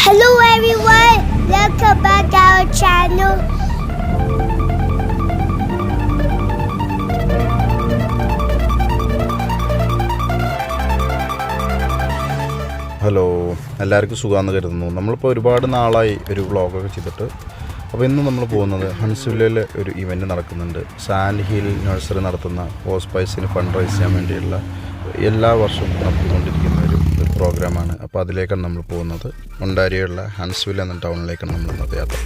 Hello everyone, welcome back to our channel. Hello, എല്ലാവർക്കും സുഖമാണെന്ന് കരുതുന്നു. നമ്മളിപ്പോൾ ഒരുപാട് നാളായി ഒരു വ്ളോഗൊക്കെ ചെയ്തിട്ട്. അപ്പോൾ ഇന്ന് നമ്മൾ പോകുന്നത് ഹൺസ്വില്ലയിൽ ഒരു ഇവൻറ്റ് നടക്കുന്നുണ്ട്. സാൻഡ് ഹിൽ നഴ്സറി നടത്തുന്ന ഹോസ്പൈസിന് ഫണ്ട് റൈസ് ചെയ്യാൻ വേണ്ടിയുള്ള എല്ലാ വർഷവും നടത്തിക്കൊണ്ടിരിക്കുന്ന ഒരു പ്രോഗ്രാമാണ്. അപ്പോൾ അതിലേക്കാണ് നമ്മൾ പോകുന്നത്. ഒണ്ടാരിയോയുള്ള ഹൺസ്വില്ല എന്ന ടൗണിലേക്കാണ് നമ്മൾ ഇന്നത്തെ യാത്ര.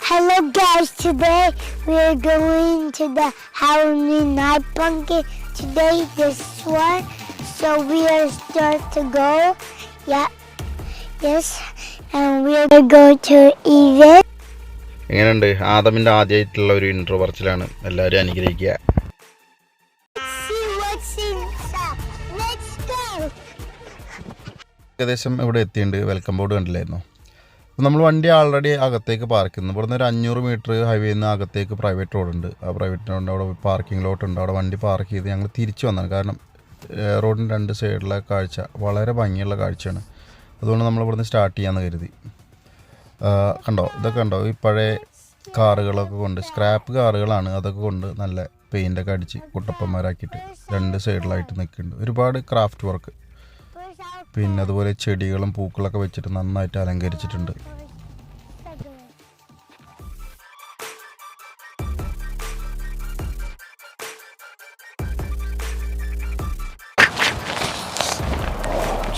Hello guys, today we are going to the Halloween night pumpkin. Today this one, so we are start to go. Yeah, yes, and we are going to eat it. എങ്ങനെയുണ്ട്? ആദമിൻ്റെ ആദ്യമായിട്ടുള്ള ഒരു ഇൻട്രോ പറച്ചിലാണ്. എല്ലാവരും അനുഗ്രഹിക്കുക. See what's inside. Let's go. ഏകദേശം ഇവിടെ എത്തിയിട്ടുണ്ട്. Welcome board കണ്ടില്ലായിരുന്നു? നമ്മൾ വണ്ടി ആൾറെഡി അകത്തേക്ക് പാർക്ക് ചെയ്യുന്നു. ഇവിടുന്ന് ഒരു 500 മീറ്റർ ഹൈവേയിൽ നിന്ന് അകത്തേക്ക് പ്രൈവറ്റ് റോഡുണ്ട്. ആ പ്രൈവറ്റ് റോഡിൻ്റെ അവിടെ പാർക്കിംഗ് ലോട്ടുണ്ട്. അവിടെ വണ്ടി പാർക്ക് ചെയ്ത് ഞങ്ങൾ തിരിച്ചു വന്നതാണ്. കാരണം റോഡിൻ്റെ രണ്ട് സൈഡിലെ കാഴ്ച വളരെ ഭംഗിയുള്ള കാഴ്ചയാണ്. അതുകൊണ്ട് നമ്മൾ ഇവിടുന്ന് സ്റ്റാർട്ട് ചെയ്യാമെന്ന് കരുതി. കണ്ടോ, ഇതൊക്കെ കണ്ടോ? ഈ പഴയ കാറുകളൊക്കെ കൊണ്ട്, സ്ക്രാപ്പ് കാറുകളാണ്, അതൊക്കെ കൊണ്ട് നല്ല പെയിൻ്റൊക്കെ അടിച്ച് കുട്ടപ്പന്മാരാക്കിയിട്ട് രണ്ട് സൈഡിലായിട്ട് നിൽക്കുന്നുണ്ട്. ഒരുപാട് ക്രാഫ്റ്റ് വർക്ക്, പിന്നെ അതുപോലെ ചെടികളും പൂക്കളൊക്കെ വെച്ചിട്ട് നന്നായിട്ട് അലങ്കരിച്ചിട്ടുണ്ട്.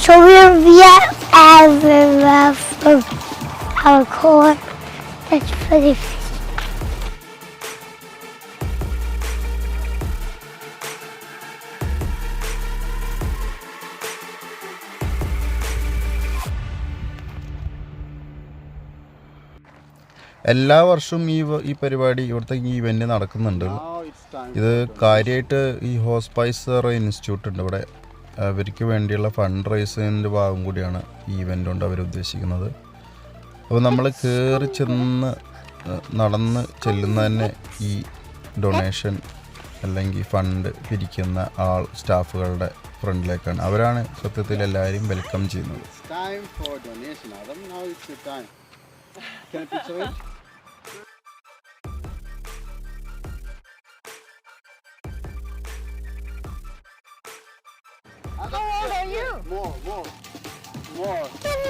So we have our core. That's for the എല്ലാ വർഷവും ഈ പരിപാടി, ഇവിടുത്തെ ഈ ഇവൻറ്റ് നടക്കുന്നുണ്ട്. ഇത് കാര്യമായിട്ട് ഈ ഹോസ്പൈസർ ഇൻസ്റ്റിറ്റ്യൂട്ട് ഉണ്ട് ഇവിടെ. അവർക്ക് വേണ്ടിയുള്ള ഫണ്ട് റൈസിൻ്റെ ഭാഗം കൂടിയാണ് ഈ ഇവൻ്റ് കൊണ്ട് അവർ ഉദ്ദേശിക്കുന്നത്. അപ്പോൾ നമ്മൾ കയറി ചെന്ന് നടന്ന് ചെല്ലുന്ന തന്നെ ഈ ഡൊണേഷൻ അല്ലെങ്കിൽ ഫണ്ട് പിരിക്കുന്ന സ്റ്റാഫുകളുടെ ഫ്രണ്ടിലേക്കാണ്. അവരാണ് സത്യത്തിൽ എല്ലാവരെയും വെൽക്കം ചെയ്യുന്നത്.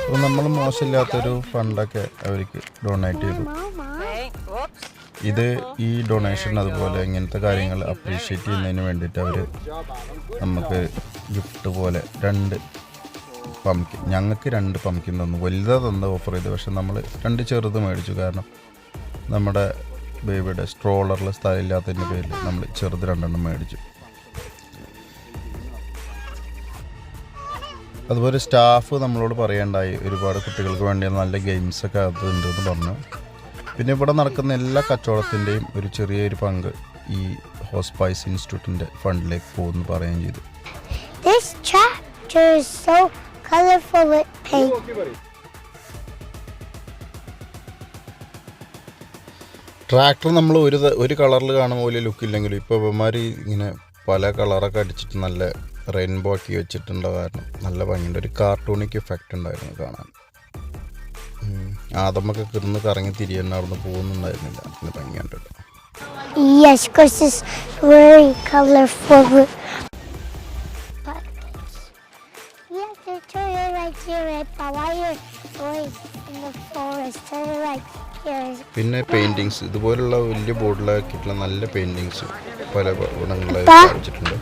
അപ്പോൾ നമ്മൾ മോശമില്ലാത്തൊരു ഫണ്ടൊക്കെ അവർക്ക് ഡൊണേറ്റ് ചെയ്തു. ഇത് ഈ ഡൊണേഷൻ അതുപോലെ ഇങ്ങനത്തെ കാര്യങ്ങൾ അപ്രീഷിയേറ്റ് ചെയ്യുന്നതിന് വേണ്ടിയിട്ട് അവർ നമുക്ക് ഗിഫ്റ്റ് പോലെ 2 പംകിൻ, ഞങ്ങൾക്ക് 2 പംകിൻ തന്നു. വലുതാ തന്ന് ഓഫർ ചെയ്തു. പക്ഷെ നമ്മൾ 2 ചെറുത് മേടിച്ചു. കാരണം നമ്മുടെ ബേബിയുടെ സ്ട്രോളറിൽ സ്ഥലമില്ലാത്തതിൻ്റെ പേരിൽ നമ്മൾ ചെറുത് 2 മേടിച്ചു. അതുപോലെ സ്റ്റാഫ് നമ്മളോട് പറയേണ്ടായി, ഒരുപാട് കുട്ടികൾക്ക് വേണ്ടി നല്ല ഗെയിംസൊക്കെ അതുണ്ടെന്ന് പറഞ്ഞു. പിന്നെ ഇവിടെ നടക്കുന്ന എല്ലാ കച്ചവടത്തിൻ്റെയും ഒരു ചെറിയൊരു പങ്ക് ഈ ഹോസ്പൈസ് ഇൻസ്റ്റിറ്റ്യൂട്ടിൻ്റെ ഫണ്ടിലേക്ക് പോകുമെന്ന് പറയുകയും ചെയ്തു. ട്രാക്ടർ നമ്മൾ ഒരു കളറിൽ കാണുമ്പോൾ വലിയ ലുക്കില്ലെങ്കിലും ഇപ്പോൾ ഇവന്മാർ ഇങ്ങനെ പല കളറൊക്കെ അടിച്ചിട്ട് നല്ല റെയിൻബോ ആക്കി വെച്ചിട്ടുള്ള കാരണം നല്ല ഭംഗിയുണ്ട്. ഒരു കാർട്ടൂണിക് എഫക്റ്റ് ഉണ്ടായിരുന്നു കാണാൻ. ആദമൊക്കെ കിടന്ന് കറങ്ങി തിരിയെന്നെ അവിടെ നിന്ന് പോകുന്നുണ്ടായിരുന്നില്ല. നല്ല ഭംഗിയുണ്ട്. Yes, because it's very colorful. Yeah, turn it right here, but while you're going in the forest, turn it right here. പിന്നെ പെയിൻറ്റിങ്സ്, ഇതുപോലുള്ള വലിയ ബോർഡിലാക്കിയിട്ടുള്ള നല്ല പെയിൻറ്റിങ്സ് പല ഗുണങ്ങളായി കാണിച്ചിട്ടുണ്ട്.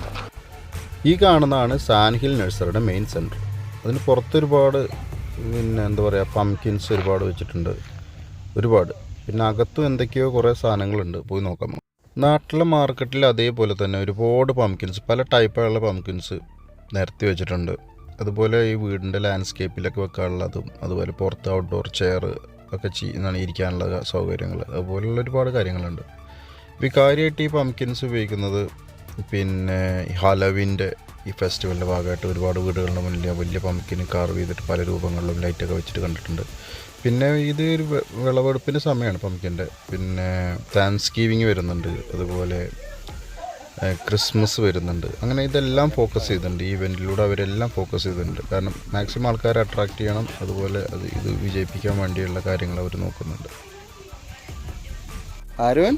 ഈ കാണുന്നതാണ് സാൻഡ് ഹിൽ നഴ്സറിയുടെ മെയിൻ സെൻറ്റർ. അതിന് പുറത്തൊരുപാട് പിന്നെ എന്താ പറയുക, പംകിൻസ് ഒരുപാട് വെച്ചിട്ടുണ്ട്, ഒരുപാട്. പിന്നെ അകത്തും എന്തൊക്കെയോ കുറേ സാധനങ്ങളുണ്ട്, പോയി നോക്കാം. നാട്ടിലെ മാർക്കറ്റിൽ അതേപോലെ തന്നെ ഒരുപാട് പംകിൻസ്, പല ടൈപ്പുള്ള പംകിൻസ് നിരത്തി വെച്ചിട്ടുണ്ട്. അതുപോലെ ഈ വീടിൻ്റെ ലാൻഡ്സ്കേപ്പിലൊക്കെ വെക്കാനുള്ളതും, അതുപോലെ പുറത്ത് ഔട്ട്ഡോർ ചെയർ ഒക്കെ ഇരിക്കാനുള്ള സൗകര്യങ്ങൾ, അതുപോലുള്ള ഒരുപാട് കാര്യങ്ങളുണ്ട്. ഇപ്പോൾ കാര്യമായിട്ട് ഈ പംകിൻസ് ഉപയോഗിക്കുന്നത് പിന്നെ ഹാലോവീൻ്റെ ഈ ഫെസ്റ്റിവലിൻ്റെ ഭാഗമായിട്ട് ഒരുപാട് വീടുകളുടെ മുന്നിൽ വലിയ പംകിന് കാർവ് ചെയ്തിട്ട് പല രൂപങ്ങളിലും ലൈറ്റൊക്കെ വെച്ചിട്ട് കണ്ടിട്ടുണ്ട്. പിന്നെ ഇത് ഒരു വിളവെടുപ്പിൻ്റെ സമയമാണ് പംകിൻ്റെ. പിന്നെ താങ്ക്സ് ഗിവിങ് വരുന്നുണ്ട്, അതുപോലെ ക്രിസ്മസ് വരുന്നുണ്ട്. അങ്ങനെ ഇതെല്ലാം ഫോക്കസ് ചെയ്തിട്ടുണ്ട്. ഈ ഇവൻറ്റിലൂടെ അവരെല്ലാം ഫോക്കസ് ചെയ്തിട്ടുണ്ട്. കാരണം മാക്സിമം ആൾക്കാരെ അട്രാക്റ്റ് ചെയ്യണം, അതുപോലെ ഇത് വിജയിപ്പിക്കാൻ വേണ്ടിയുള്ള കാര്യങ്ങൾ അവർ നോക്കുന്നുണ്ട്. ആരോൻ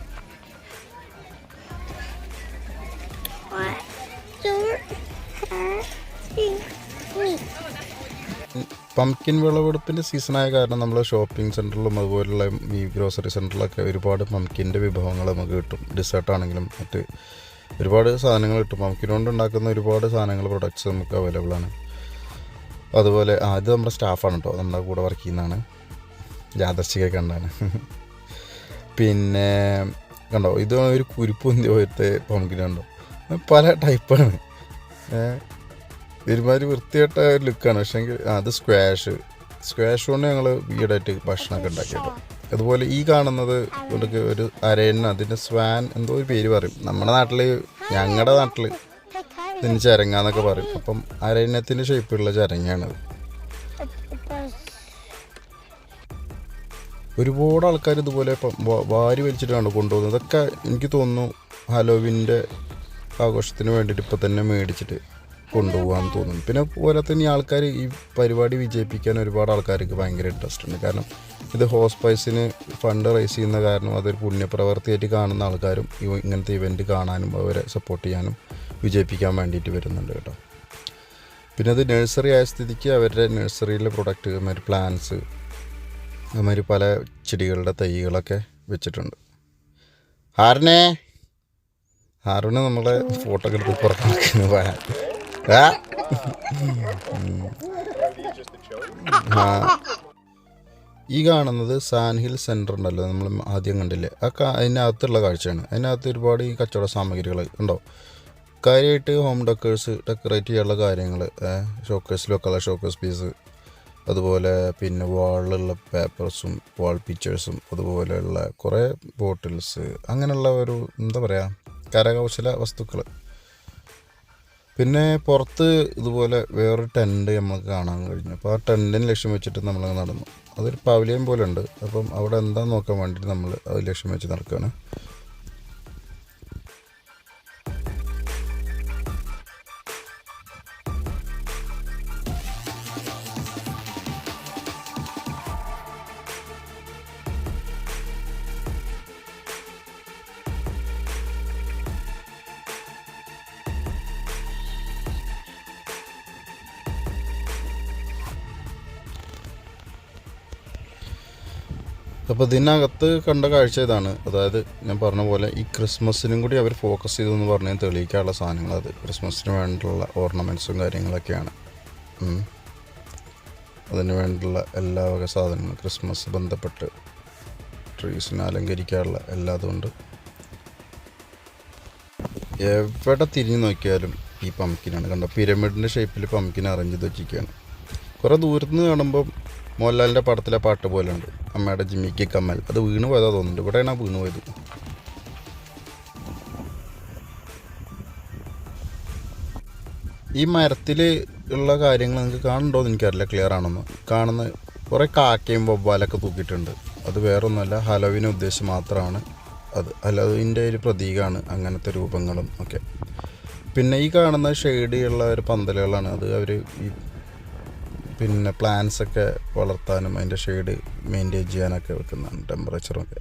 പംകിൻ വിളവെടുപ്പിൻ്റെ സീസണായ കാരണം നമ്മൾ ഷോപ്പിംഗ് സെൻറ്ററിലും അതുപോലുള്ള ഈ ഗ്രോസറി സെൻറ്ററിലൊക്കെ ഒരുപാട് പംകിൻ്റെ വിഭവങ്ങൾ നമുക്ക് കിട്ടും. ഡിസേർട്ടാണെങ്കിലും മറ്റ് ഒരുപാട് സാധനങ്ങൾ കിട്ടും. പംകിൻ കൊണ്ട് ഉണ്ടാക്കുന്ന ഒരുപാട് സാധനങ്ങൾ, പ്രൊഡക്ട്സ് നമുക്ക് അവൈലബിൾ ആണ്. അതുപോലെ ഇത് നമ്മുടെ സ്റ്റാഫാണ് കേട്ടോ, നമ്മുടെ കൂടെ വർക്ക് ചെയ്യുന്നതാണ്, യാദർശിക കണ്ടാണ്. പിന്നെ കണ്ടോ, ഇത് ഒരു കുരുപ്പൊന്തി പോലത്തെ പംകിൻ കണ്ടോ, പല ടൈപ്പാണ്. ഒരുമാതിരി വൃത്തിയായിട്ട ഒരു ലുക്കാണ്. പക്ഷേങ്കിൽ അത് സ്ക്വാഷ് കൊണ്ട് ഞങ്ങൾ ഈടായിട്ട് ഭക്ഷണമൊക്കെ ഉണ്ടാക്കിയിട്ടോ. അതുപോലെ ഈ കാണുന്നത് ഒരു അരയണ്ണ, അതിൻ്റെ സ്വാൻ എന്തോ ഒരു പേര് പറയും. നമ്മുടെ നാട്ടിൽ, ഞങ്ങളുടെ നാട്ടിൽ ഇതിന് ചരങ്ങാന്നൊക്കെ പറയും. അപ്പം അരയണ്ണത്തിൻ്റെ ഷേപ്പുള്ള ചരങ്ങയാണത്. ഒരുപാട് ആൾക്കാർ ഇതുപോലെ വാരി വലിച്ചിട്ടാണ് കൊണ്ടുപോകുന്നത്. ഇതൊക്കെ എനിക്ക് തോന്നുന്നു ഹലോവിൻ്റെ ആഘോഷത്തിന് വേണ്ടിയിട്ട് ഇപ്പം തന്നെ മേടിച്ചിട്ട് കൊണ്ടുപോകാമെന്ന് തോന്നുന്നു. പിന്നെ പോലെ തന്നെ ഈ ആൾക്കാർ ഈ പരിപാടി വിജയിപ്പിക്കാൻ ഒരുപാട് ആൾക്കാർക്ക് ഭയങ്കര ഇൻട്രസ്റ്റ് ഉണ്ട്. കാരണം ഇത് ഹോസ്പൈസിന് ഫണ്ട് റൈസ് ചെയ്യുന്ന കാരണം അതൊരു പുണ്യപ്രവർത്തിയായിട്ട് കാണുന്ന ആൾക്കാരും ഇങ്ങനത്തെ ഇവൻറ്റ് കാണാനും അവരെ സപ്പോർട്ട് ചെയ്യാനും വിജയിപ്പിക്കാൻ വേണ്ടിയിട്ട് വരുന്നുണ്ട് കേട്ടോ. പിന്നെ അത് നഴ്സറി ആയ സ്ഥിതിക്ക് അവരുടെ നഴ്സറിയിലെ പ്രൊഡക്റ്റ്, അതുമാതിരി പ്ലാന്റ്സ്, അതുമാതിരി പല ചെടികളുടെ തൈകളൊക്കെ വെച്ചിട്ടുണ്ട്. ഹാരൂന് നമ്മളെ ഫോട്ടോ ഒക്കെ എടുത്ത് പുറത്ത് ഈ കാണുന്നത് സാൻഹിൽ സെൻറ്റർ ഉണ്ടല്ലോ, നമ്മൾ ആദ്യം കണ്ടില്ലേ, അതിനകത്തുള്ള കാഴ്ചയാണ്. അതിനകത്ത് ഒരുപാട് ഈ കച്ചവട സാമഗ്രികൾ ഉണ്ടോ, കാര്യമായിട്ട് ഹോം ഡെക്കറേറ്റ് ചെയ്യാനുള്ള കാര്യങ്ങൾ, ഷോക്കേഴ്സിൽ വെക്കാനുള്ള ഷോക്കേഴ്സ് പീസ്, അതുപോലെ പിന്നെ വാളിലുള്ള പേപ്പേഴ്സും വാൾ പിക്ചേഴ്സും, അതുപോലെയുള്ള കുറേ ബോട്ടിൽസ്, അങ്ങനെയുള്ള ഒരു എന്താ പറയുക കരകൗശല വസ്തുക്കൾ. പിന്നെ പുറത്ത് ഇതുപോലെ വേറൊരു ടെൻറ്റ് നമുക്ക് കാണാൻ കഴിഞ്ഞു. അപ്പോൾ ആ ടെൻറ്റിന് ലക്ഷ്യം വെച്ചിട്ട് നമ്മളങ്ങ് നടന്നു. അതൊരു പവലിയൻ പോലെ ഉണ്ട്. അപ്പം അവിടെ എന്താണെന്ന് നോക്കാൻ വേണ്ടിയിട്ട് നമ്മൾ അത് ലക്ഷ്യം വെച്ച് നടക്കുകയാണ്. അപ്പോൾ ഇതിനകത്ത് കണ്ട കാഴ്ച ഇതാണ്. അതായത് ഞാൻ പറഞ്ഞ പോലെ ഈ ക്രിസ്മസിനും കൂടി അവർ ഫോക്കസ് ചെയ്തെന്ന് പറഞ്ഞാൽ തെളിയിക്കാനുള്ള സാധനങ്ങൾ, അത് ക്രിസ്മസിന് വേണ്ടിയിട്ടുള്ള ഓർണമെൻറ്റ്സും കാര്യങ്ങളൊക്കെയാണ്. അതിന് വേണ്ടിയുള്ള എല്ലാ വക സാധനങ്ങളും ക്രിസ്മസ് ബന്ധപ്പെട്ട് ട്രീസിനെ അലങ്കരിക്കാനുള്ള എല്ലാതും ഉണ്ട്. എവിടെ തിരിഞ്ഞു നോക്കിയാലും ഈ പംകിനാണ്. കണ്ടോ, പിരമിഡിൻ്റെ ഷേപ്പിൽ പംകിൻ അറേഞ്ച് ചെയ്ത് വെച്ചിരിക്കുകയാണ്. കുറേ ദൂരത്തുനിന്ന് കാണുമ്പം മോഹൻലാലിൻ്റെ പടത്തിലെ പാട്ട് പോലെ ഉണ്ട്, അമ്മയുടെ ജിമ്മിക്ക് കമ്മൽ. അത് വീണ് പോയതാ തോന്നുന്നുണ്ട്. ഇവിടെയാണ് വീണ് പോയത്. ഈ മരത്തിൽ ഉള്ള കാര്യങ്ങൾ നിങ്ങൾക്ക് കാണുന്നുണ്ടോ എന്ന് എനിക്കറിയില്ല, ക്ലിയർ ആണെന്ന്. കാണുന്ന കുറേ കാക്കയും വവ്വാലൊക്കെ തൂക്കിയിട്ടുണ്ട്. അത് വേറൊന്നുമല്ല, ഹലോവിനെ ഉദ്ദേശിച്ച് മാത്രമാണ് അത്. ഹലോവിൻ്റെ ഒരു പ്രതീകമാണ് അങ്ങനത്തെ രൂപങ്ങളും ഒക്കെ. പിന്നെ ഈ കാണുന്ന ഷെയ്ഡിയുള്ള ഒരു പന്തലുകളാണ്. അത് അവർ ഈ പിന്നെ പ്ലാന്റ്സൊക്കെ വളർത്താനും അതിൻ്റെ ഷെയ്ഡ് മെയിൻറ്റെയിൻ ചെയ്യാനൊക്കെ വെക്കുന്നതാണ്. ടെമ്പറേച്ചറൊക്കെ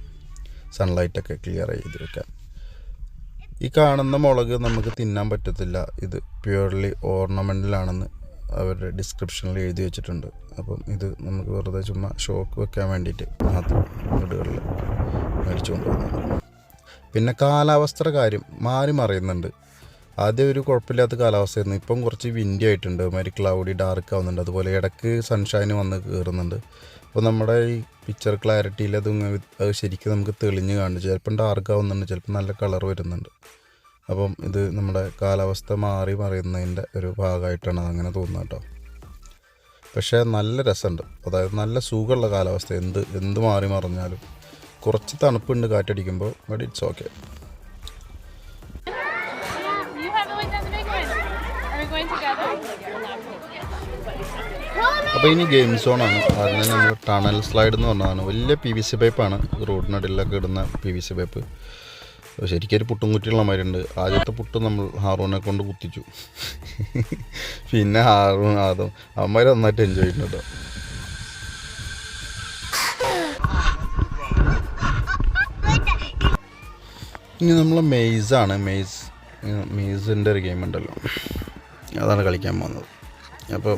സൺലൈറ്റൊക്കെ ക്ലിയർ ചെയ്ത് വെക്കാൻ. ഈ കാണുന്ന മുളക് നമുക്ക് തിന്നാൻ പറ്റത്തില്ല, ഇത് പ്യുവർലി ഓർണമെൻ്റലാണെന്ന് അവരുടെ ഡിസ്ക്രിപ്ഷനിൽ എഴുതി വെച്ചിട്ടുണ്ട്. അപ്പം ഇത് നമുക്ക് വെറുതെ ചുമ്മാ ഷോക്ക് വെക്കാൻ വേണ്ടിയിട്ട് മാത്രം വീടുകളിൽ മേടിച്ചു കൊണ്ടുപോകുന്നത്. പിന്നെ കാലാവസ്ഥയുടെ കാര്യം മാറി മറിയുന്നുണ്ട്. ആദ്യം ഒരു കുഴപ്പമില്ലാത്ത കാലാവസ്ഥയായിരുന്നു. ഇപ്പം കുറച്ച് വിൻഡി ആയിട്ടുണ്ട്, അതുമാതിരി ക്ലൗഡി ഡാർക്ക് ആവുന്നുണ്ട്. അതുപോലെ ഇടയ്ക്ക് സൺഷൈൻ വന്ന് കയറുന്നുണ്ട്. അപ്പോൾ നമ്മുടെ ഈ പിക്ചർ ക്ലാരിറ്റിയിൽ അത് ശരിക്കും നമുക്ക് തെളിഞ്ഞ് കാണുന്നുണ്ട്. ചിലപ്പം ഡാർക്ക് ആവുന്നുണ്ട്, ചിലപ്പോൾ നല്ല കളർ വരുന്നുണ്ട്. അപ്പം ഇത് നമ്മുടെ കാലാവസ്ഥ മാറി മറിയുന്നതിൻ്റെ ഒരു ഭാഗമായിട്ടാണ് അങ്ങനെ തോന്നുന്നത് കേട്ടോ. പക്ഷേ നല്ല രസമുണ്ട്, അതായത് നല്ല സുഖമുള്ള കാലാവസ്ഥ. എന്ത് മാറി മറിഞ്ഞാലും കുറച്ച് തണുപ്പുണ്ട് കാറ്റടിക്കുമ്പോൾ, ബട്ട് ഇറ്റ്സ് ഓക്കെ. അപ്പോൾ ഇനി ഗെയിം സോണാണ്. അതിന് നമ്മൾ ടണൽ സ്ലൈഡ് എന്ന് പറഞ്ഞതാണ്. വലിയ PVC പൈപ്പാണ്, റോഡിനടിയിലൊക്കെ ഇടുന്ന PVC പൈപ്പ്. ശരിക്കും ഒരു പുട്ടും കുറ്റിയുള്ള മാതിരിയുണ്ട്. ആദ്യത്തെ പുട്ട് നമ്മൾ ഹാറൂനെ കൊണ്ട് കുത്തിച്ചു. പിന്നെ ഹാറൂൺ ആദം അവന്മാർ നന്നായിട്ട് എൻജോയ് ചെയ്യുന്നുണ്ട്. ഇനി നമ്മൾ മെയ്സാണ്. മെയ്സിൻ്റെ ഒരു ഗെയിം ഉണ്ടല്ലോ, അതാണ് കളിക്കാൻ പോകുന്നത്. അപ്പോൾ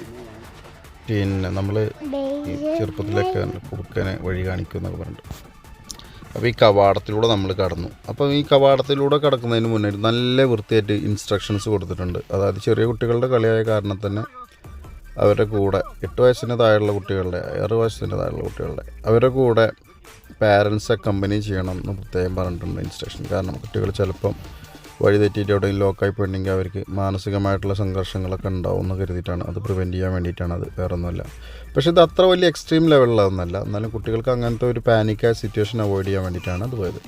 പിന്നെ നമ്മൾ ഈ ചെറുപ്പത്തിലൊക്കെ കുറുക്കനെ വഴി കാണിക്കും എന്നൊക്കെ പറഞ്ഞിട്ട്, അപ്പോൾ ഈ കവാടത്തിലൂടെ നമ്മൾ കടന്നു. അപ്പോൾ ഈ കവാടത്തിലൂടെ കടക്കുന്നതിന് മുന്നേ നല്ല വൃത്തിയായിട്ട് ഇൻസ്ട്രക്ഷൻസ് കൊടുത്തിട്ടുണ്ട്. അതായത് ചെറിയ കുട്ടികളുടെ കളിയായ കാരണം തന്നെ അവരുടെ കൂടെ 8 വയസ്സിന് താഴെയുള്ള കുട്ടികളുടെ, 6 വയസ്സിന് താഴെയുള്ള കുട്ടികളുടെ അവരുടെ കൂടെ പാരൻസ് അക്കമ്പനി ചെയ്യണം എന്ന് പ്രത്യേകം പറഞ്ഞിട്ടുണ്ട് ഇൻസ്ട്രക്ഷൻ. കാരണം കുട്ടികൾ ചിലപ്പം വഴി തെറ്റിയിട്ട് എവിടെയെങ്കിലും ലോക്കായി പോയിട്ടുണ്ടെങ്കിൽ അവർക്ക് മാനസികമായിട്ടുള്ള സംഘർഷങ്ങളൊക്കെ ഉണ്ടാവും എന്ന് കരുതിയിട്ടാണ്, അത് പ്രിവെൻറ്റ് ചെയ്യാൻ വേണ്ടിയിട്ടാണ്. അത് വേറെ ഒന്നുമല്ല. പക്ഷേ ഇത് അത്ര വലിയ എക്സ്ട്രീം ലെവലിലൊന്നല്ല. എന്നാലും കുട്ടികൾക്ക് അങ്ങനത്തെ ഒരു പാനിക്കായ സിറ്റുവേഷൻ അവോയ്ഡ് ചെയ്യാൻ വേണ്ടിയിട്ടാണ് അത് പോയത്.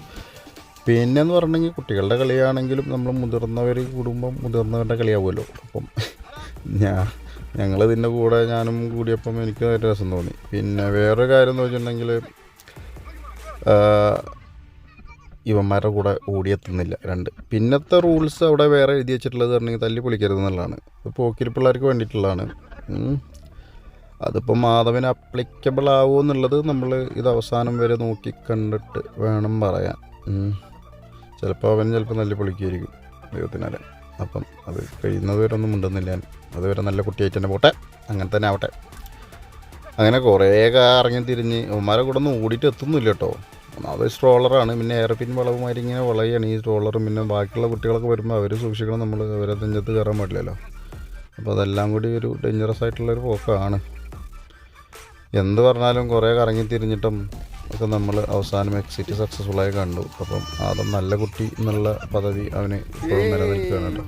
പിന്നെയെന്ന് പറഞ്ഞെങ്കിൽ കുട്ടികളുടെ കളിയാണെങ്കിലും നമ്മൾ മുതിർന്നവർ കൂടുമ്പം മുതിർന്നവരുടെ കളിയാവുമല്ലോ. അപ്പം ഞങ്ങളിതിൻ്റെ കൂടെ ഞാനും കൂടിയപ്പം എനിക്ക് ഒരു രസം തോന്നി. പിന്നെ വേറൊരു കാര്യം എന്ന് വെച്ചിട്ടുണ്ടെങ്കിൽ ഇവന്മാരുടെ കൂടെ ഓടിയെത്തുന്നില്ല 2. പിന്നത്തെ റൂൾസ് അവിടെ വേറെ എഴുതി വെച്ചിട്ടുള്ളത് പറഞ്ഞെങ്കിൽ തല്ലി പൊളിക്കരുത് എന്നുള്ളതാണ്. ഇത് പോക്കിരി പിള്ളേർക്ക് വേണ്ടിയിട്ടുള്ളതാണ്. അതിപ്പോൾ മാധവന് അപ്ലിക്കബിൾ ആവുമോ എന്നുള്ളത് നമ്മൾ ഇത് അവസാനം വരെ നോക്കി കണ്ടിട്ട് വേണം പറയാൻ. ചിലപ്പോൾ അവൻ തല്ലി പൊളിക്കുമായിരിക്കും ദൈവത്തിനാലെ. അപ്പം അത് കഴിയുന്നത് വരെ ഒന്നും മിണ്ടുന്നില്ല ഞാൻ. അതുവരെ നല്ല കുട്ടിയായിട്ട് തന്നെ പോട്ടെ, അങ്ങനെ തന്നെ ആവട്ടെ. അങ്ങനെ കുറേ ഇറങ്ങി തിരിഞ്ഞ് അവന്മാരെ കൂടെ ഒന്നും ഓടിയിട്ട് എത്തുന്നില്ല കേട്ടോ. അത് സ്ട്രോളറാണ്. പിന്നെ എയർപിൻ വളവുമാരി ഇങ്ങനെ വളയാണ് ഈ സ്ട്രോളറും. പിന്നെ ബാക്കിയുള്ള കുട്ടികളൊക്കെ വരുമ്പോൾ അവർ സൂക്ഷിക്കണം, നമ്മൾ അവരെ നെഞ്ചത്ത് കയറാൻ പാടില്ലല്ലോ. അപ്പോൾ അതെല്ലാം കൂടി ഒരു ഡേഞ്ചറസ് ആയിട്ടുള്ളൊരു പോക്കാണ്. എന്ത് പറഞ്ഞാലും കുറേ കറങ്ങി തിരിഞ്ഞിട്ടും ഒക്കെ നമ്മൾ അവസാനം എക്സിറ്റ് സക്സസ്ഫുള്ളായി കണ്ടു. അപ്പം അതും നല്ല കുട്ടി എന്നുള്ള പദവി അവന് ഇപ്പോഴും നിലനിൽക്കുകയാണ് കേട്ടോ.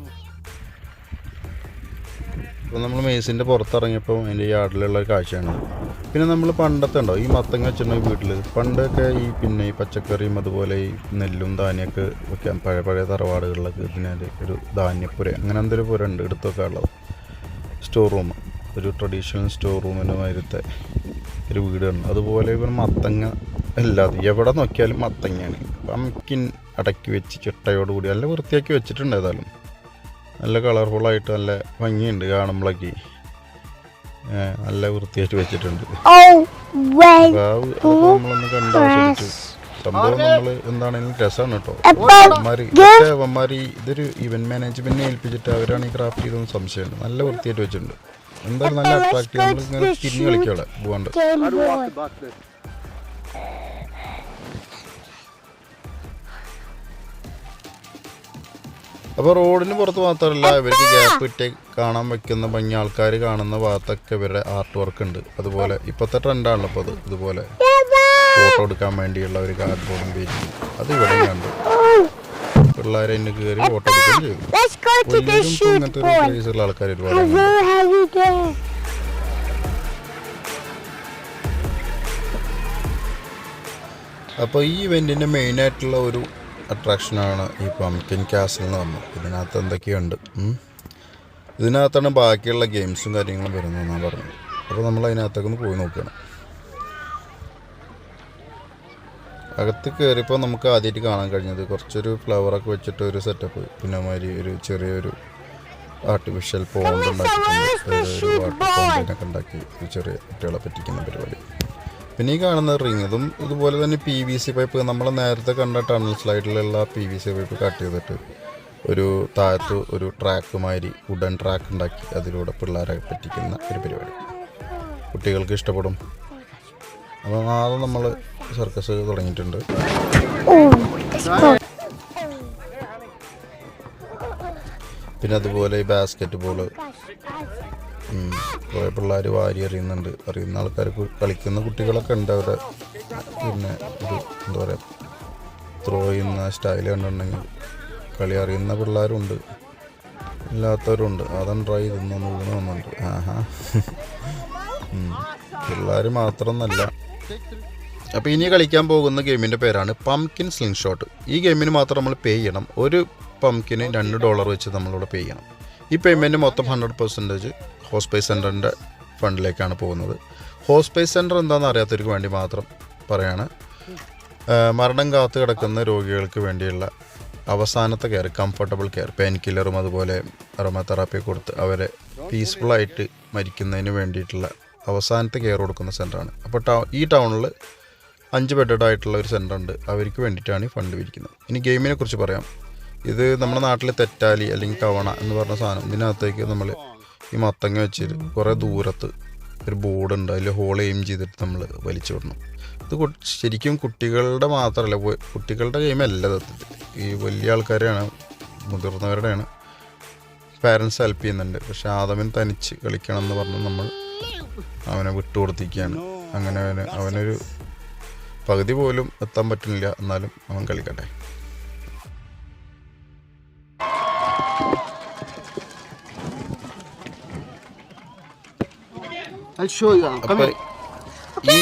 അപ്പോൾ നമ്മൾ മെയ്സിൻ്റെ പുറത്തിറങ്ങിയപ്പോൾ അതിൻ്റെ യാർഡിലുള്ള ഒരു കാഴ്ചയാണ്. പിന്നെ നമ്മൾ പണ്ടത്തെ ഉണ്ടോ ഈ മത്തങ്ങ വെച്ചിട്ടുണ്ടെങ്കിൽ വീട്ടിൽ പണ്ടൊക്കെ ഈ പച്ചക്കറിയും അതുപോലെ ഈ നെല്ലും ധാന്യമൊക്കെ വെക്കാൻ പഴയ തറവാടുകളിലൊക്കെ ഇതിൻ്റെ ഒരു ധാന്യപ്പുര അങ്ങനെ എന്തൊരു പുര ഉണ്ട് എടുത്തൊക്കെ ഉള്ളത്. സ്റ്റോർ റൂം, ഒരു ട്രഡീഷണൽ സ്റ്റോർ റൂമിന് മാതിരത്തെ ഒരു വീടാണ്. അതുപോലെ ഇവർ മത്തങ്ങ അല്ലാതെ എവിടെ നോക്കിയാലും മത്തങ്ങയാണ്. പംകിൻ അടക്കി വെച്ച് ചിട്ടയോടുകൂടി നല്ല വൃത്തിയാക്കി വെച്ചിട്ടുണ്ട്. ഏതായാലും നല്ല കളർഫുള്ളായിട്ട് നല്ല ഭംഗിയുണ്ട് കാണുമ്പോഴേക്ക്. നല്ല വൃത്തിയായിട്ട് വെച്ചിട്ടുണ്ട്. നമ്മളൊന്ന് കണ്ടാസ്വദിച്ചു. സംഭവം നമ്മൾ എന്താണെങ്കിലും രസമാണ് കേട്ടോ. അവന്മാര് ഇതൊരു ഇവന്റ് മാനേജ്മെന്റിനെ ഏൽപ്പിച്ചിട്ട് അവരാണ് ഈ ക്രാഫ്റ്റ് ചെയ്തെന്ന് സംശയമുണ്ട്. നല്ല വൃത്തിയായിട്ട് വെച്ചിട്ടുണ്ട്. എന്തായാലും നല്ല അട്രാക്റ്റീവ്. നമ്മളിങ്ങനെ തിരിഞ്ഞ് കളിക്കവിടെ പോകാണ്ട്. അപ്പോൾ റോഡിന് പുറത്ത് മാത്രമല്ല ഇവർക്ക് ഗ്യാപ്പ് ഇട്ട് കാണാൻ വയ്ക്കുന്ന ഭംഗി ആൾക്കാർ കാണുന്ന ഭാഗത്തൊക്കെ ഇവരുടെ ആർട്ട് വർക്ക് ഉണ്ട്. അതുപോലെ ഇപ്പോഴത്തെ ട്രെൻഡാണല്ലോ അപ്പോൾ ഇതുപോലെ ഫോട്ടോ എടുക്കാൻ വേണ്ടിയുള്ള ഒരു കാർഡ് ബോർഡും പേജ് അത് ഇവിടെ കണ്ടു. പിള്ളേരെ എന്നെ കയറി ഫോട്ടോ എടുക്കുകയും ചെയ്തു. ഇങ്ങനത്തെ ഒരു പ്ലേസുള്ള ആൾക്കാർ ഒരുപാട്. അപ്പോൾ ഈ ഇവൻറ്റിൻ്റെ മെയിനായിട്ടുള്ള ഒരു അട്രാക്ഷനാണ് ഈ പംകിൻ കാസിൽ എന്ന് പറഞ്ഞത്. ഇതിനകത്ത് എന്തൊക്കെയുണ്ട്, ഇതിനകത്താണ് ബാക്കിയുള്ള ഗെയിംസും കാര്യങ്ങളും വരുന്നതെന്നാണ് പറഞ്ഞത്. അപ്പോൾ നമ്മൾ അതിനകത്തേക്ക് ഒന്ന് പോയി നോക്കുകയാണ്. അകത്ത് കയറിയപ്പോൾ നമുക്ക് ആദ്യമായിട്ട് കാണാൻ കഴിഞ്ഞത് കുറച്ചൊരു ഫ്ലവറൊക്കെ വെച്ചിട്ട് ഒരു സെറ്റപ്പ്, പിന്നെ മാതിരി ഒരു ചെറിയൊരു ആർട്ടിഫിഷ്യൽ പോണ്ട് ഉണ്ടാക്കിയിട്ടുണ്ട്. ഒരു വാട്ടർ ഫൗണ്ടൈനൊക്കെ ഉണ്ടാക്കി ചെറിയ കുട്ടികളെ പറ്റിക്കുന്ന പരിപാടി. പിന്നെ ഈ കാണുന്ന റിങ് ഇതും ഇതുപോലെ തന്നെ PVC പൈപ്പ്, നമ്മൾ നേരത്തെ കണ്ട ടണൽ സ്ലൈഡിലുള്ള PVC പൈപ്പ് കട്ട് ചെയ്തിട്ട് ഒരു താഴത്ത് ഒരു ട്രാക്ക് മാതിരി വുഡൻ ട്രാക്ക് ഉണ്ടാക്കി അതിലൂടെ പിള്ളേരെ പറ്റിക്കുന്ന ഒരു പരിപാടി. കുട്ടികൾക്ക് ഇഷ്ടപ്പെടും. അപ്പോൾ ആദ്യം നമ്മൾ സർക്കസ് തുടങ്ങിയിട്ടുണ്ട്. പിന്നെ അതുപോലെ ഈ ബാസ്കറ്റ് ബോള് കുറേ പിള്ളേർ വാരി അറിയുന്നുണ്ട്. അറിയുന്ന ആൾക്കാർക്ക് കളിക്കുന്ന കുട്ടികളൊക്കെ ഉണ്ട് അവിടെ. പിന്നെ ഒരു എന്താ പറയുക ത്രോ ചെയ്യുന്ന സ്റ്റൈൽ കണ്ടിട്ടുണ്ടെങ്കിൽ കളി അറിയുന്ന പിള്ളേരുണ്ട്, ഇല്ലാത്തവരുണ്ട്. അതാണ് ട്രൈ ചെയ്തൊന്ന് വീണ് വന്നുണ്ട്. പിള്ളേർ മാത്രമൊന്നല്ല. അപ്പോൾ ഇനി കളിക്കാൻ പോകുന്ന ഗെയിമിൻ്റെ പേരാണ് പംകിൻ സ്ലിംഗ് ഷോട്ട്. ഈ ഗെയിമിന് മാത്രം നമ്മൾ പേ ചെയ്യണം. ഒരു പംകിന് $2 വെച്ച് നമ്മളിവിടെ പേ ചെയ്യണം. ഈ പേയ്മെൻറ്റ് മൊത്തം 100% ഹോസ്പൈസ് സെൻറ്ററിൻ്റെ ഫണ്ടിലേക്കാണ് പോകുന്നത്. ഹോസ്പൈസ് സെൻറ്റർ എന്താണെന്ന് അറിയാത്തവർക്ക് വേണ്ടി മാത്രം പറയാണ്. മരണം കാത്തു കിടക്കുന്ന രോഗികൾക്ക് വേണ്ടിയുള്ള അവസാനത്തെ കെയർ, കംഫർട്ടബിൾ കെയർ, പെയിൻ കില്ലറും അതുപോലെ അരോമതെറാപ്പി കൊടുത്ത് അവരെ പീസ്ഫുള്ളായിട്ട് മരിക്കുന്നതിന് വേണ്ടിയിട്ടുള്ള അവസാനത്തെ കെയർ കൊടുക്കുന്ന സെൻ്ററാണ്. അപ്പോൾ ഈ ടൗണിൽ 5 ബെഡഡ് ആയിട്ടുള്ള ഒരു സെൻ്റർ ഉണ്ട്. അവർക്ക് വേണ്ടിയിട്ടാണ് ഈ ഫണ്ട് പിരിക്കുന്നത്. ഇനി ഗെയിമിനെ കുറിച്ച് പറയാം. ഇത് നമ്മുടെ നാട്ടിൽ തെറ്റാലി അല്ലെങ്കിൽ കവണ എന്ന് പറഞ്ഞ സാധനം, ഇതിനകത്തേക്ക് നമ്മൾ ഈ മത്തങ്ങ വെച്ചിട്ട് കുറേ ദൂരത്ത് ഒരു ബോർഡുണ്ട്, അതിൽ ഹോൾ എയിം ചെയ്തിട്ട് നമ്മൾ വലിച്ചു വിടണം. ഇത് ശരിക്കും കുട്ടികളുടെ മാത്രമല്ല, കുട്ടികളുടെ ഗെയിമല്ല സത്യത്തിൽ. ഈ വലിയ ആൾക്കാരെയാണ്, മുതിർന്നവരുടെയാണ്. പാരൻസ് ഹെൽപ്പ് ചെയ്യുന്നുണ്ട്. പക്ഷെ ആദമൻ തനിച്ച് കളിക്കണം എന്ന് പറഞ്ഞ് നമ്മൾ അവനെ വിട്ടുകൊടുത്തിരിക്കുകയാണ്. അങ്ങനെ അവനൊരു പകുതി പോലും എത്താൻ പറ്റുന്നില്ല. എന്നാലും അവൻ കളിക്കട്ടെ. അപ്പം ഈ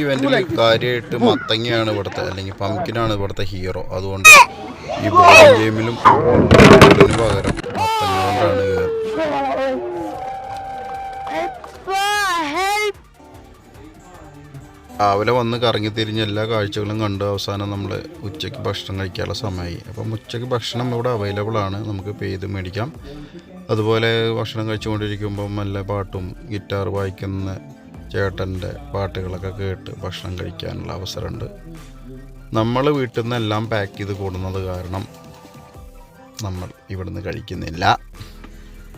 ഇവൻറ്റിൽ കാര്യമായിട്ട് മത്തങ്ങയാണ് ഇവിടുത്തെ, അല്ലെങ്കിൽ പംകിനാണ് ഇവിടുത്തെ ഹീറോ. അതുകൊണ്ട് ഈ ബോർഡിംഗ് ഗെയിമിലും ബോർഡിന് പകരം മത്തങ്ങ കൊണ്ടാണ് രാവിലെ വന്ന് കറങ്ങി തിരിഞ്ഞ് എല്ലാ കാഴ്ചകളും കണ്ട് അവസാനം നമ്മൾ ഉച്ചയ്ക്ക് ഭക്ഷണം കഴിക്കാനുള്ള സമയമായി. അപ്പം ഉച്ചയ്ക്ക് ഭക്ഷണം ഇവിടെ അവൈലബിൾ ആണ്, നമുക്ക് പേ ചെയ്ത് മേടിക്കാം. അതുപോലെ ഭക്ഷണം കഴിച്ചുകൊണ്ടിരിക്കുമ്പം നല്ല പാട്ടും ഗിറ്റാർ വായിക്കുന്ന ചേട്ടൻ്റെ പാട്ടുകളൊക്കെ കേട്ട് ഭക്ഷണം കഴിക്കാനുള്ള അവസരമുണ്ട്. നമ്മൾ വീട്ടിൽ നിന്ന് എല്ലാം പാക്ക് ചെയ്ത് കൂടുന്നത് കാരണം നമ്മൾ ഇവിടുന്ന് കഴിക്കുന്നില്ല.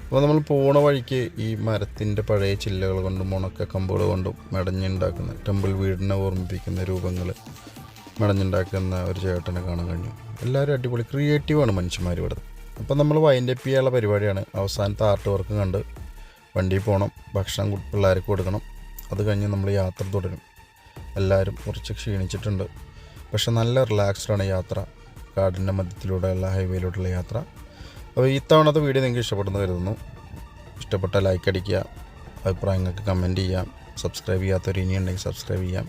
അപ്പോൾ നമ്മൾ പോണ വഴിക്ക് ഈ മരത്തിൻ്റെ പഴയ ചില്ലകൾ കൊണ്ടും ഉണക്ക കമ്പുകൾ കൊണ്ടും മെടഞ്ഞുണ്ടാക്കുന്ന ടെമ്പിൾ വീടിനെ ഓർമ്മിപ്പിക്കുന്ന രൂപങ്ങൾ മെടഞ്ഞുണ്ടാക്കുന്ന ഒരു ചേട്ടനെ കാണാൻ കഴിഞ്ഞു. എല്ലാവരും അടിപൊളി ക്രിയേറ്റീവാണ് മനുഷ്യന്മാർ ഇവിടെ. അപ്പം നമ്മൾ വൈൻഡപ്പ് ചെയ്യാനുള്ള പരിപാടിയാണ്. അവസാനത്തെ ആർട്ട് വർക്ക് കണ്ട് വണ്ടിയിൽ പോകണം, ഭക്ഷണം പിള്ളേർക്ക് കൊടുക്കണം. അത് കഴിഞ്ഞ് നമ്മൾ യാത്ര തുടരും. എല്ലാവരും കുറച്ച് ക്ഷീണിച്ചിട്ടുണ്ട്, പക്ഷെ നല്ല റിലാക്സ്ഡാണ് യാത്ര. കാടിൻ്റെ മധ്യത്തിലൂടെയുള്ള ഹൈവേയിലൂടെയുള്ള യാത്ര. അപ്പോൾ ഇത്തവണത്തെ വീഡിയോ നിങ്ങൾക്ക് ഇഷ്ടപ്പെടുന്നു കരുതുന്നു. ഇഷ്ടപ്പെട്ട ലൈക്ക് അടിക്കുക, അഭിപ്രായങ്ങൾക്ക് കമൻറ്റ് ചെയ്യാം. സബ്സ്ക്രൈബ് ചെയ്യാത്തവർ ഇനിയുണ്ടെങ്കിൽ സബ്സ്ക്രൈബ് ചെയ്യാം.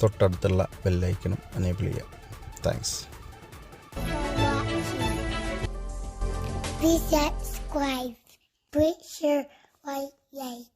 തൊട്ടടുത്തുള്ള ബെല്ലൈക്കനും എനേബിൾ ചെയ്യാം. Thanks. Please subscribe. Put your white light.